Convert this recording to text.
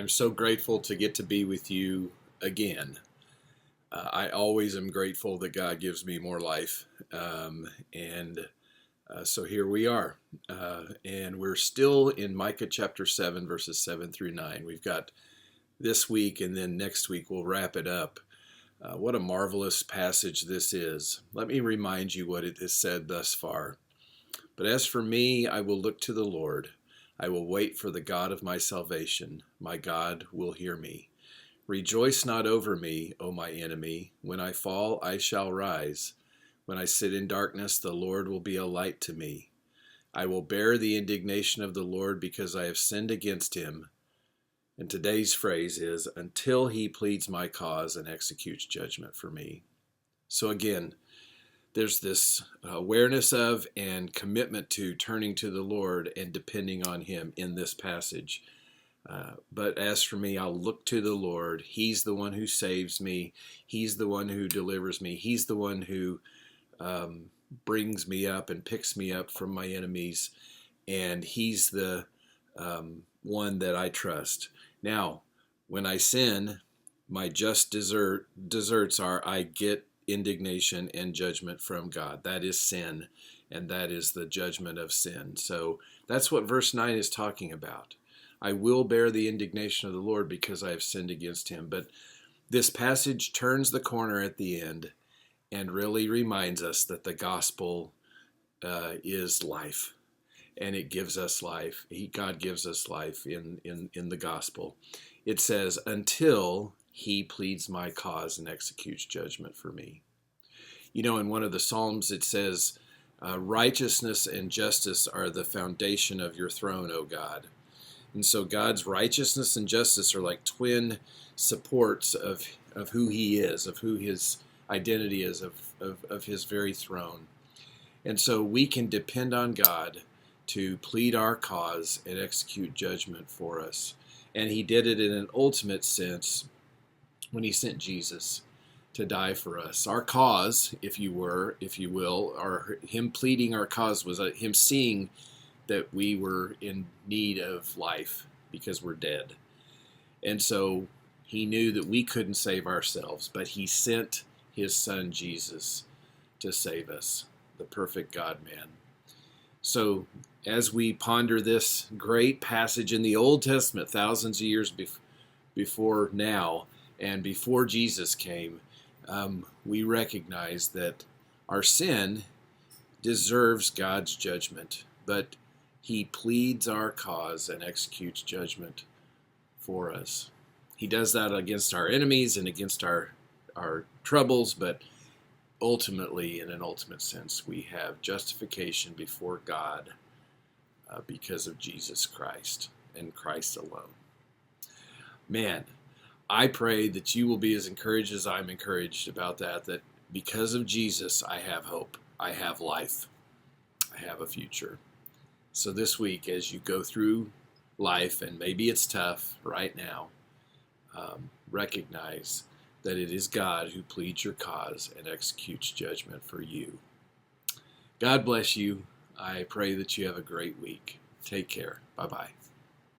I'm so grateful to get to be with you again. I always am grateful that God gives me more life. So here we are. And we're still in Micah chapter 7, verses 7 through 9. We've got this week, and then next week we'll wrap it up. What a marvelous passage this is. Let me remind you what it has said thus far. But as for me, I will look to the Lord. I will wait for the God of my salvation. My God will hear me. Rejoice not over me, O my enemy. When I fall, I shall rise. When I sit in darkness, the Lord will be a light to me. I will bear the indignation of the Lord because I have sinned against him. And today's phrase is, until he pleads my cause and executes judgment for me. So again, there's this awareness of and commitment to turning to the Lord and depending on him in this passage. But as for me, I'll look to the Lord. He's the one who saves me. He's the one who delivers me. He's the one who brings me up and picks me up from my enemies. And he's the one that I trust. Now, when I sin, my just deserts are I get indignation and judgment from God. That is sin, and that is the judgment of sin. So that's what verse 9 is talking about. I will bear the indignation of the Lord because I have sinned against him. But this passage turns the corner at the end and really reminds us that the gospel is life, and it gives us life. God gives us life in the gospel. It says, until he pleads my cause and executes judgment for me. You know, in one of the Psalms it says, righteousness and justice are the foundation of your throne, O God. And so God's righteousness and justice are like twin supports of who he is, of who his identity is, of his very throne. And so we can depend on God to plead our cause and execute judgment for us. And he did it in an ultimate sense when he sent Jesus to die for us. Our cause, if you will, or him pleading our cause was him seeing that we were in need of life because we're dead. And so he knew that we couldn't save ourselves, but he sent his son Jesus to save us, the perfect God-man. So as we ponder this great passage in the Old Testament, thousands of years before now and before Jesus came, we recognize that our sin deserves God's judgment, but he pleads our cause and executes judgment for us. He does that against our enemies and against our troubles, but ultimately, in an ultimate sense, we have justification before God because of Jesus Christ and Christ alone. Man, I pray that you will be as encouraged as I'm encouraged about that because of Jesus, I have hope, I have life, I have a future. So this week, as you go through life, and maybe it's tough right now, recognize that it is God who pleads your cause and executes judgment for you. God bless you. I pray that you have a great week. Take care. Bye-bye.